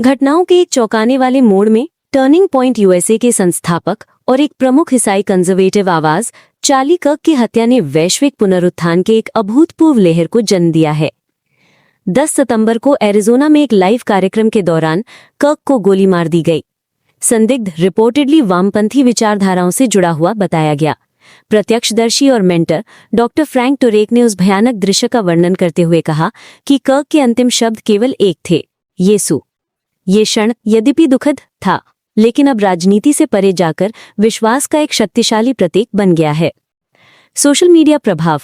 घटनाओं के एक चौंकाने वाले मोड़ में टर्निंग पॉइंट यूएसए के संस्थापक और एक प्रमुख ईसाई कंजर्वेटिव आवाज चार्ली कर्क की हत्या ने वैश्विक पुनरुत्थान के एक अभूतपूर्व लहर को जन्म दिया है। 10 सितंबर को एरिजोना में एक लाइव कार्यक्रम के दौरान कर्क को गोली मार दी गई। संदिग्ध रिपोर्टेडली वामपंथी विचारधाराओं से जुड़ा हुआ बताया गया। प्रत्यक्षदर्शी और मेंटर डॉक्टर फ्रैंक टुरेक ने उस भयानक दृश्य का वर्णन करते हुए कहा कि कर्क के अंतिम शब्द केवल एक थे, यीशु। ये क्षण यद्यपि दुखद था, लेकिन अब राजनीति से परे जाकर विश्वास का एक शक्तिशाली प्रतीक बन गया है। सोशल मीडिया प्रभाव।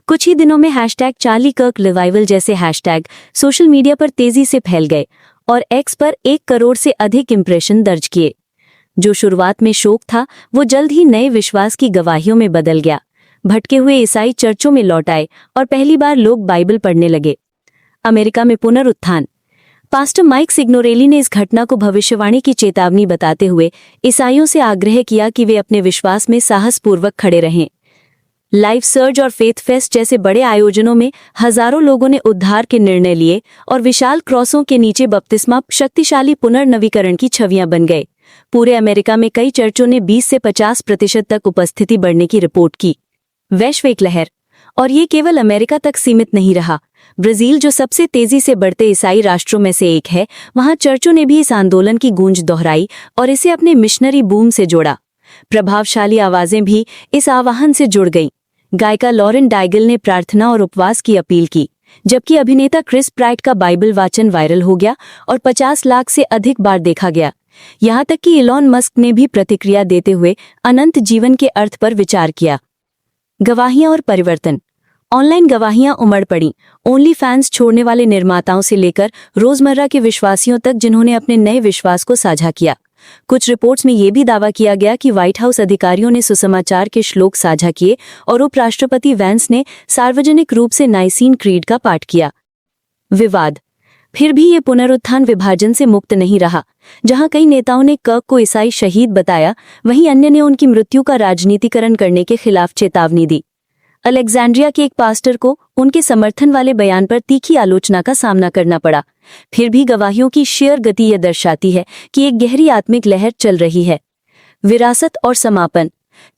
कुछ ही दिनों में हैशटैग चार्ली कर्क रिवाइवल जैसे हैशटैग सोशल मीडिया पर तेजी से फैल गए और एक्स पर 1 करोड़ से अधिक इंप्रेशन दर्ज किए। जो शुरुआत में शोक था, वो जल्द ही नए विश्वास की गवाहियों में बदल गया। भटके हुए ईसाई चर्चों में लौट आए और पहली बार लोग बाइबल पढ़ने लगे। अमेरिका में पुनरुत्थान। पास्टर माइक सिग्नोरेली ने इस घटना को भविष्यवाणी की चेतावनी बताते हुए ईसाइयों से आग्रह किया कि वे अपने विश्वास में साहसपूर्वक खड़े रहें। लाइफ सर्ज और फेथ फेस्ट जैसे बड़े आयोजनों में हजारों लोगों ने उद्धार के निर्णय लिए और विशाल क्रॉसों के नीचे बपतिस्मा शक्तिशाली पुनर्नवीकरण की छवियां बन गए। पूरे अमेरिका में कई चर्चों ने 20 से 50% तक उपस्थिति बढ़ने की रिपोर्ट की। वैश्विक लहर। और ये केवल अमेरिका तक सीमित नहीं रहा। ब्राजील, जो सबसे तेजी से बढ़ते ईसाई राष्ट्रों में से एक है, वहां चर्चों ने भी इस आंदोलन की गूंज दोहराई और इसे अपने मिशनरी बूम से जोड़ा। प्रभावशाली आवाजें भी इस आह्वान से जुड़ गईं। गायिका लॉरेन डाइगल ने प्रार्थना और उपवास की अपील की, जबकि अभिनेता क्रिस प्राइट का बाइबल वाचन वायरल हो गया और 50 लाख से अधिक बार देखा गया। यहाँ तक कि इलॉन मस्क ने भी प्रतिक्रिया देते हुए अनंत जीवन के अर्थ पर विचार किया। गवाहियां और परिवर्तन। ऑनलाइन गवाहियां उमड़ पड़ीं। ओनली फैंस छोड़ने वाले निर्माताओं से लेकर रोजमर्रा के विश्वासियों तक, जिन्होंने अपने नए विश्वास को साझा किया। कुछ रिपोर्ट्स में यह भी दावा किया गया कि व्हाइट हाउस अधिकारियों ने सुसमाचार के श्लोक साझा किए और उपराष्ट्रपति वैंस ने सार्वजनिक रूप से नाइसीन क्रीड का पाठ किया। विवाद। फिर भी ये पुनरुत्थान विभाजन से मुक्त नहीं रहा। जहां कई नेताओं ने कर्क को ईसाई शहीद बताया, वहीं अन्य ने उनकी मृत्यु का राजनीतिकरण करने के खिलाफ चेतावनी दी। अलेक्जेंड्रिया के एक पास्टर को उनके समर्थन वाले बयान पर तीखी आलोचना का सामना करना पड़ा। फिर भी गवाहियों की शेयर गति यह दर्शाती है कि एक गहरी आत्मिक लहर चल रही है। विरासत और समापन।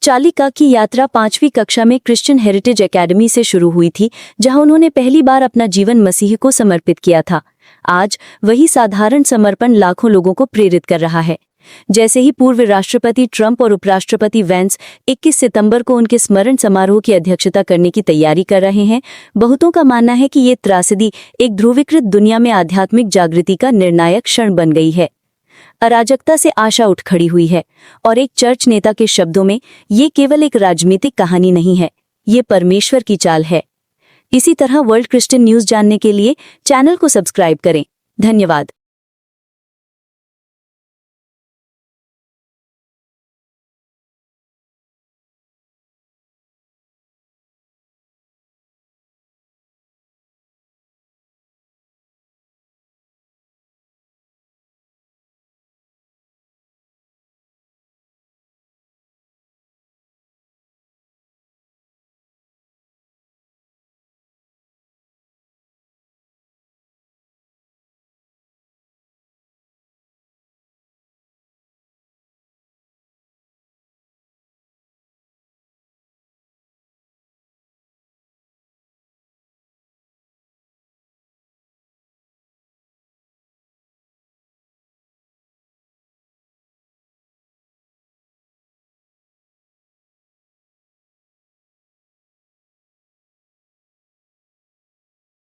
चार्ली कर्क की यात्रा 5वीं कक्षा में क्रिश्चियन हेरिटेज एकेडमी से शुरू हुई थी, जहां उन्होंने पहली बार अपना जीवन मसीह को समर्पित किया था। आज वही साधारण समर्पण लाखों लोगों को प्रेरित कर रहा है। जैसे ही पूर्व राष्ट्रपति ट्रंप और उपराष्ट्रपति वैंस 21 सितंबर को उनके स्मरण समारोह की अध्यक्षता करने की तैयारी कर रहे हैं, बहुतों का मानना है कि ये त्रासदी एक ध्रुवीकृत दुनिया में आध्यात्मिक जागृति का निर्णायक क्षण बन गई है। अराजकता से आशा उठ खड़ी हुई है और एक चर्च नेता के शब्दों में, ये केवल एक राजनीतिक कहानी नहीं है, ये परमेश्वर की चाल है। इसी तरह वर्ल्ड क्रिश्चियन न्यूज जानने के लिए चैनल को सब्सक्राइब करें। धन्यवाद।